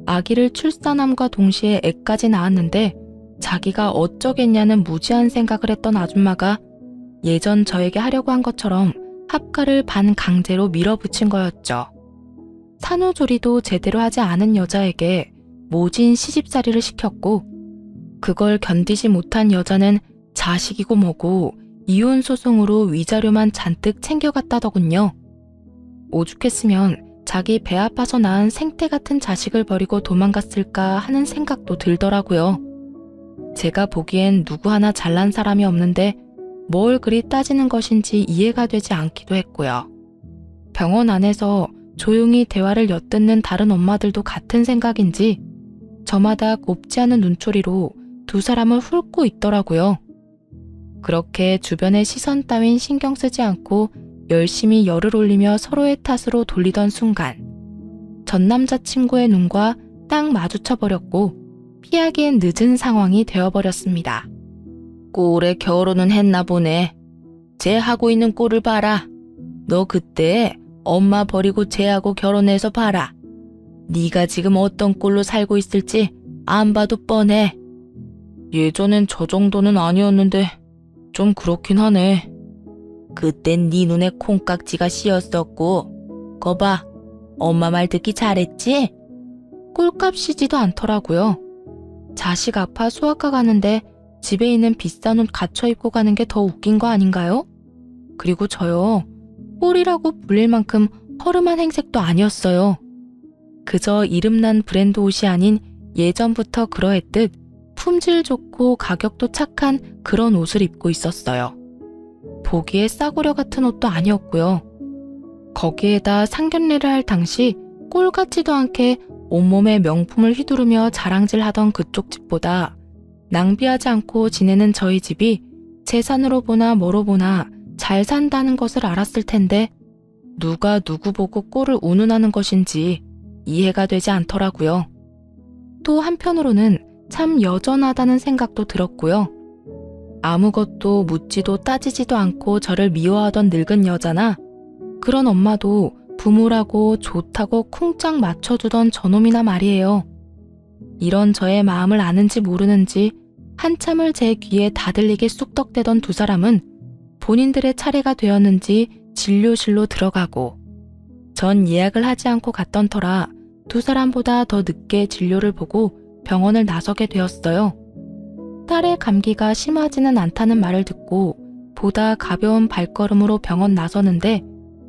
아기를 출산함과 동시에 애까지 낳았는데 자기가 어쩌겠냐는 무지한 생각을 했던 아줌마가 예전 저에게 하려고 한 것처럼 합가를 반강제로 밀어붙인 거였죠. 산후조리도 제대로 하지 않은 여자에게 모진 시집살이를 시켰고 그걸 견디지 못한 여자는 자식이고 뭐고 이혼 소송으로 위자료만 잔뜩 챙겨갔다더군요. 오죽했으면 자기 배 아파서 낳은 생태 같은 자식을 버리고 도망갔을까 하는 생각도 들더라고요. 제가 보기엔 누구 하나 잘난 사람이 없는데 뭘 그리 따지는 것인지 이해가 되지 않기도 했고요. 병원 안에서 조용히 대화를 엿듣는 다른 엄마들도 같은 생각인지 저마다 곱지 않은 눈초리로 두 사람을 훑고 있더라고요. 그렇게 주변의 시선 따윈 신경 쓰지 않고 열심히 열을 올리며 서로의 탓으로 돌리던 순간 전 남자친구의 눈과 딱 마주쳐버렸고 피하기엔 늦은 상황이 되어버렸습니다. 꼴에 결혼은 했나 보네. 쟤 하고 있는 꼴을 봐라. 너 그때 엄마 버리고 쟤하고 결혼해서 봐라. 네가 지금 어떤 꼴로 살고 있을지 안 봐도 뻔해. 예전엔 저 정도는 아니었는데 좀 그렇긴 하네. 그땐 네 눈에 콩깍지가 씌었었고 거봐 엄마 말 듣기 잘했지? 꼴값이지도 않더라고요. 자식 아파 소아과 가는데 집에 있는 비싼 옷 갖춰 입고 가는 게 더 웃긴 거 아닌가요? 그리고 저요. 꼴이라고 불릴 만큼 허름한 행색도 아니었어요. 그저 이름난 브랜드 옷이 아닌 예전부터 그러했듯 품질 좋고 가격도 착한 그런 옷을 입고 있었어요. 보기에 싸구려 같은 옷도 아니었고요. 거기에다 상견례를 할 당시 꼴 같지도 않게 온몸에 명품을 휘두르며 자랑질하던 그쪽 집보다 낭비하지 않고 지내는 저희 집이 재산으로 보나 뭐로 보나 잘 산다는 것을 알았을 텐데 누가 누구 보고 꼴을 운운하는 것인지 이해가 되지 않더라고요. 또 한편으로는 참 여전하다는 생각도 들었고요. 아무것도 묻지도 따지지도 않고 저를 미워하던 늙은 여자나 그런 엄마도 부모라고 좋다고 쿵짝 맞춰주던 저놈이나 말이에요. 이런 저의 마음을 아는지 모르는지 한참을 제 귀에 다들리게 쑥덕대던 두 사람은 본인들의 차례가 되었는지 진료실로 들어가고 전 예약을 하지 않고 갔던 터라 두 사람보다 더 늦게 진료를 보고 병원을 나서게 되었어요. 딸의 감기가 심하지는 않다는 말을 듣고 보다 가벼운 발걸음으로 병원 나서는데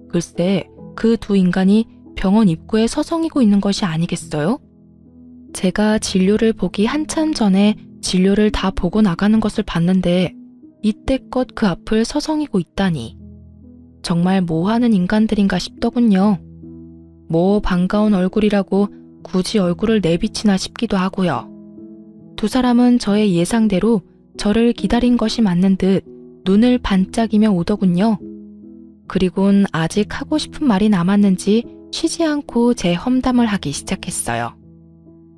글쎄 그 두 인간이 병원 입구에 서성이고 있는 것이 아니겠어요? 제가 진료를 보기 한참 전에 진료를 다 보고 나가는 것을 봤는데 이때껏 그 앞을 서성이고 있다니. 정말 뭐하는 인간들인가 싶더군요. 뭐 반가운 얼굴이라고 굳이 얼굴을 내비치나 싶기도 하고요. 두 사람은 저의 예상대로 저를 기다린 것이 맞는 듯 눈을 반짝이며 오더군요. 그리곤 아직 하고 싶은 말이 남았는지 쉬지 않고 제 험담을 하기 시작했어요.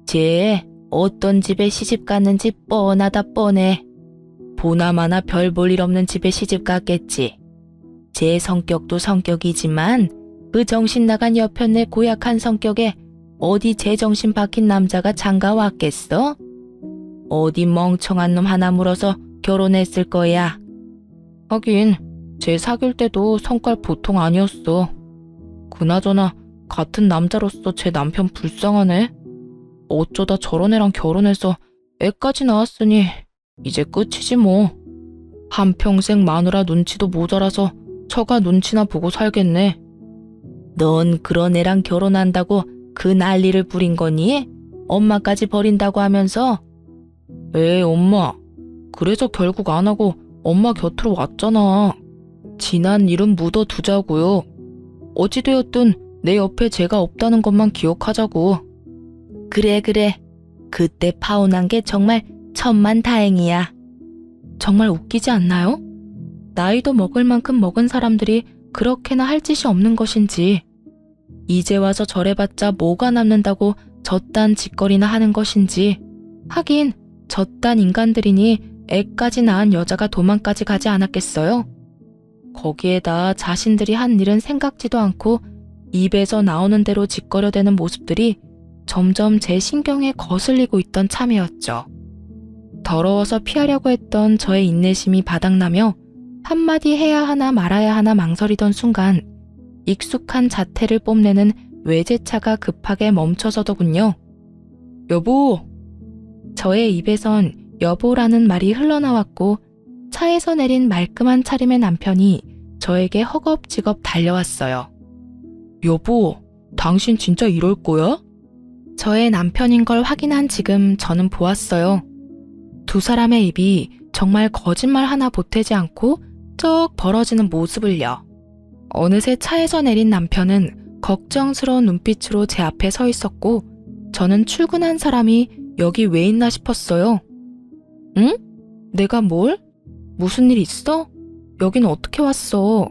쟤 어떤 집에 시집 갔는지 뻔하다 뻔해. 보나마나 별 볼 일 없는 집에 시집 갔겠지. 제 성격도 성격이지만 그 정신 나간 여편네 고약한 성격에 어디 제정신 박힌 남자가 장가 왔겠어? 어디 멍청한 놈 하나 물어서 결혼했을 거야. 하긴 쟤 사귈 때도 성깔 보통 아니었어. 그나저나 같은 남자로서 제 남편 불쌍하네. 어쩌다 저런 애랑 결혼해서 애까지 낳았으니 이제 끝이지 뭐. 한평생 마누라 눈치도 모자라서 처가 눈치나 보고 살겠네. 넌 그런 애랑 결혼한다고 그 난리를 부린 거니? 엄마까지 버린다고 하면서? 에이 엄마, 그래서 결국 안 하고 엄마 곁으로 왔잖아. 지난 일은 묻어두자고요. 어찌되었든 내 옆에 제가 없다는 것만 기억하자고. 그래. 그때 파혼한 게 정말 천만다행이야. 정말 웃기지 않나요? 나이도 먹을 만큼 먹은 사람들이 그렇게나 할 짓이 없는 것인지, 이제 와서 저래봤자 뭐가 남는다고 저딴 짓거리나 하는 것인지. 하긴 저딴 인간들이니 애까지 낳은 여자가 도망까지 가지 않았겠어요? 거기에다 자신들이 한 일은 생각지도 않고 입에서 나오는 대로 짓거려대는 모습들이 점점 제 신경에 거슬리고 있던 참이었죠. 더러워서 피하려고 했던 저의 인내심이 바닥나며 한마디 해야 하나 말아야 하나 망설이던 순간 익숙한 자태를 뽐내는 외제차가 급하게 멈춰서더군요. 여보! 저의 입에선 여보라는 말이 흘러나왔고 차에서 내린 말끔한 차림의 남편이 저에게 허겁지겁 달려왔어요. 여보, 당신 진짜 이럴 거야? 저의 남편인 걸 확인한 지금 저는 보았어요. 두 사람의 입이 정말 거짓말 하나 보태지 않고 쩍 벌어지는 모습을요. 어느새 차에서 내린 남편은 걱정스러운 눈빛으로 제 앞에 서 있었고 저는 출근한 사람이 여기 왜 있나 싶었어요. 응? 내가 뭘? 무슨 일 있어? 여긴 어떻게 왔어?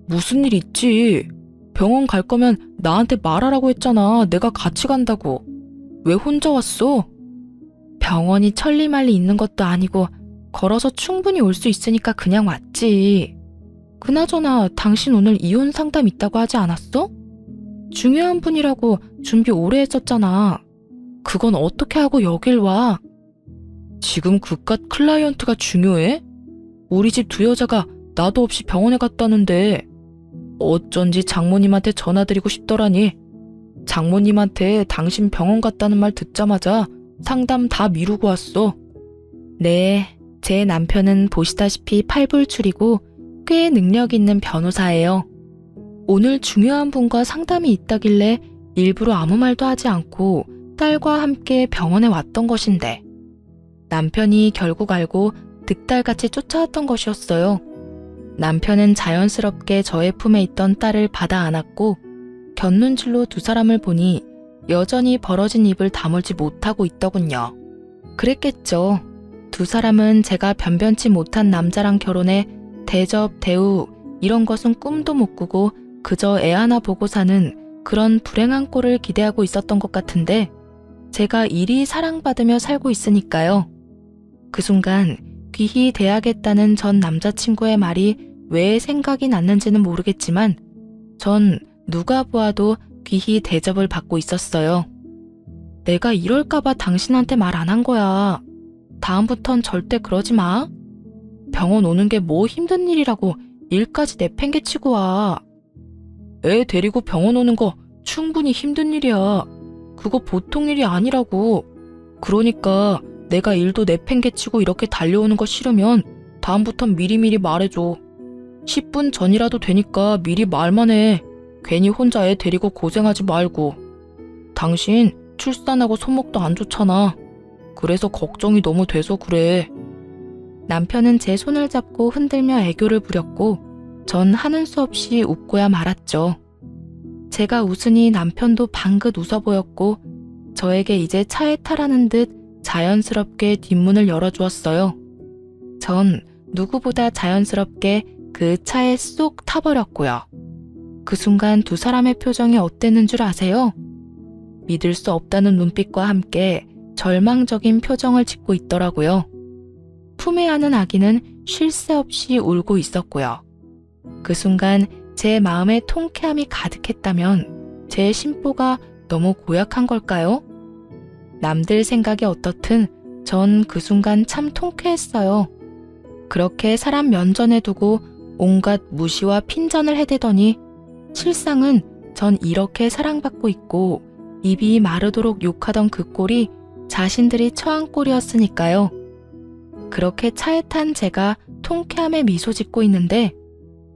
무슨 일 있지? 병원 갈 거면 나한테 말하라고 했잖아. 내가 같이 간다고. 왜 혼자 왔어? 병원이 천리말리 있는 것도 아니고 걸어서 충분히 올 수 있으니까 그냥 왔지. 그나저나 당신 오늘 이혼 상담 있다고 하지 않았어? 중요한 분이라고 준비 오래 했었잖아. 그건 어떻게 하고 여길 와? 지금 그깟 클라이언트가 중요해? 우리 집 두 여자가 나도 없이 병원에 갔다는데 어쩐지 장모님한테 전화드리고 싶더라니. 장모님한테 당신 병원 갔다는 말 듣자마자 상담 다 미루고 왔어. 네, 제 남편은 보시다시피 팔불출이고 꽤 능력 있는 변호사예요. 오늘 중요한 분과 상담이 있다길래 일부러 아무 말도 하지 않고 딸과 함께 병원에 왔던 것인데 남편이 결국 알고 득달같이 쫓아왔던 것이었어요. 남편은 자연스럽게 저의 품에 있던 딸을 받아 안았고 곁눈질로 두 사람을 보니 여전히 벌어진 입을 다물지 못하고 있더군요. 그랬겠죠. 두 사람은 제가 변변치 못한 남자랑 결혼해 대접, 대우 이런 것은 꿈도 못 꾸고 그저 애 하나 보고 사는 그런 불행한 꼴을 기대하고 있었던 것 같은데 제가 이리 사랑받으며 살고 있으니까요. 그 순간 귀히 대하겠다는 전 남자친구의 말이 왜 생각이 났는지는 모르겠지만 전 누가 보아도 귀히 대접을 받고 있었어요. 내가 이럴까봐 당신한테 말 안 한 거야. 다음부턴 절대 그러지 마. 병원 오는 게 뭐 힘든 일이라고 일까지 내팽개치고 와. 애 데리고 병원 오는 거 충분히 힘든 일이야. 그거 보통 일이 아니라고. 그러니까 내가 일도 내팽개치고 이렇게 달려오는 거 싫으면 다음부턴 미리미리 말해줘. 10분 전이라도 되니까 미리 말만 해. 괜히 혼자 애 데리고 고생하지 말고. 당신 출산하고 손목도 안 좋잖아. 그래서 걱정이 너무 돼서 그래. 남편은 제 손을 잡고 흔들며 애교를 부렸고 전 하는 수 없이 웃고야 말았죠. 제가 웃으니 남편도 방긋 웃어 보였고 저에게 이제 차에 타라는 듯 자연스럽게 뒷문을 열어주었어요. 전 누구보다 자연스럽게 그 차에 쏙 타버렸고요. 그 순간 두 사람의 표정이 어땠는 줄 아세요? 믿을 수 없다는 눈빛과 함께 절망적인 표정을 짓고 있더라고요. 품에 안은 아기는 쉴 새 없이 울고 있었고요. 그 순간 제 마음에 통쾌함이 가득했다면 제 심보가 너무 고약한 걸까요? 남들 생각이 어떻든 전 그 순간 참 통쾌했어요. 그렇게 사람 면전에 두고 온갖 무시와 핀잔을 해대더니 실상은 전 이렇게 사랑받고 있고 입이 마르도록 욕하던 그 꼴이 자신들이 처한 꼴이었으니까요. 그렇게 차에 탄 제가 통쾌함에 미소 짓고 있는데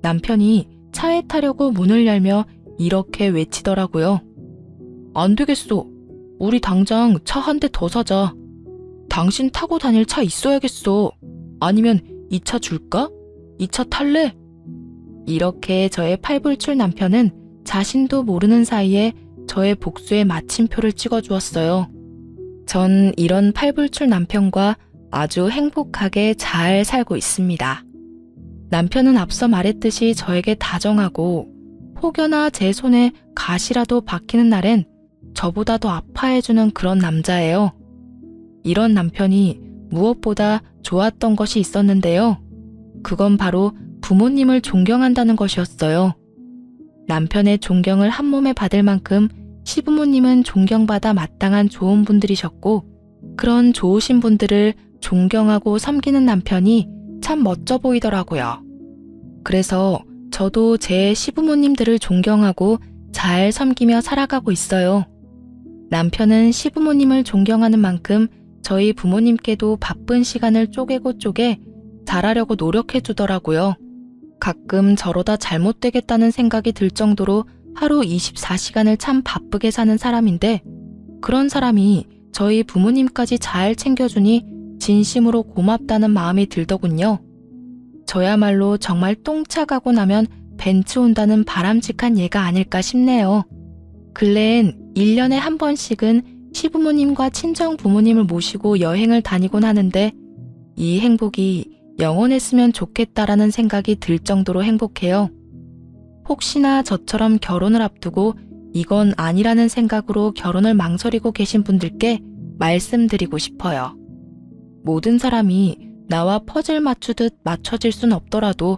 남편이 차에 타려고 문을 열며 이렇게 외치더라고요. 안 되겠어. 우리 당장 차 한 대 더 사자. 당신 타고 다닐 차 있어야겠어. 아니면 이 차 줄까? 이 차 탈래? 이렇게 저의 팔불출 남편은 자신도 모르는 사이에 저의 복수의 마침표를 찍어주었어요. 전 이런 팔불출 남편과 아주 행복하게 잘 살고 있습니다. 남편은 앞서 말했듯이 저에게 다정하고 혹여나 제 손에 가시라도 박히는 날엔 저보다 더 아파해주는 그런 남자예요. 이런 남편이 무엇보다 좋았던 것이 있었는데요. 그건 바로 부모님을 존경한다는 것이었어요. 남편의 존경을 한 몸에 받을 만큼 시부모님은 존경받아 마땅한 좋은 분들이셨고 그런 좋으신 분들을 존경하고 섬기는 남편이 참 멋져 보이더라고요. 그래서 저도 제 시부모님들을 존경하고 잘 섬기며 살아가고 있어요. 남편은 시부모님을 존경하는 만큼 저희 부모님께도 바쁜 시간을 쪼개고 쪼개 잘하려고 노력해 주더라고요. 가끔 저러다 잘못되겠다는 생각이 들 정도로 하루 24시간을 참 바쁘게 사는 사람인데 그런 사람이 저희 부모님까지 잘 챙겨주니 진심으로 고맙다는 마음이 들더군요. 저야말로 정말 똥차 가고 나면 벤츠 온다는 바람직한 예가 아닐까 싶네요. 근래엔 1년에 한 번씩은 시부모님과 친정 부모님을 모시고 여행을 다니곤 하는데 이 행복이 영원했으면 좋겠다라는 생각이 들 정도로 행복해요. 혹시나 저처럼 결혼을 앞두고 이건 아니라는 생각으로 결혼을 망설이고 계신 분들께 말씀드리고 싶어요. 모든 사람이 나와 퍼즐 맞추듯 맞춰질 순 없더라도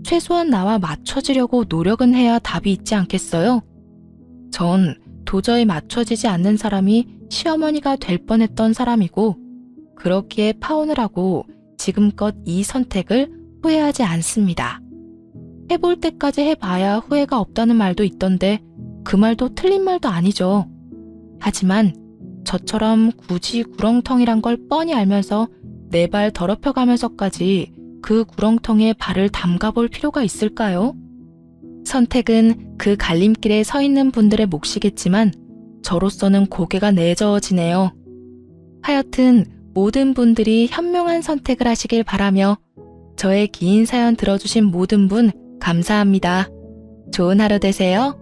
최소한 나와 맞춰지려고 노력은 해야 답이 있지 않겠어요? 전 도저히 맞춰지지 않는 사람이 시어머니가 될 뻔했던 사람이고 그렇기에 파혼을 하고 지금껏 이 선택을 후회하지 않습니다. 해볼 때까지 해봐야 후회가 없다는 말도 있던데 그 말도 틀린 말도 아니죠. 하지만 저처럼 굳이 구렁텅이란 걸 뻔히 알면서 내 발 더럽혀가면서까지 그 구렁텅이에 발을 담가볼 필요가 있을까요? 선택은 그 갈림길에 서 있는 분들의 몫이겠지만 저로서는 고개가 내저어지네요. 하여튼 모든 분들이 현명한 선택을 하시길 바라며 저의 긴 사연 들어주신 모든 분 감사합니다. 좋은 하루 되세요.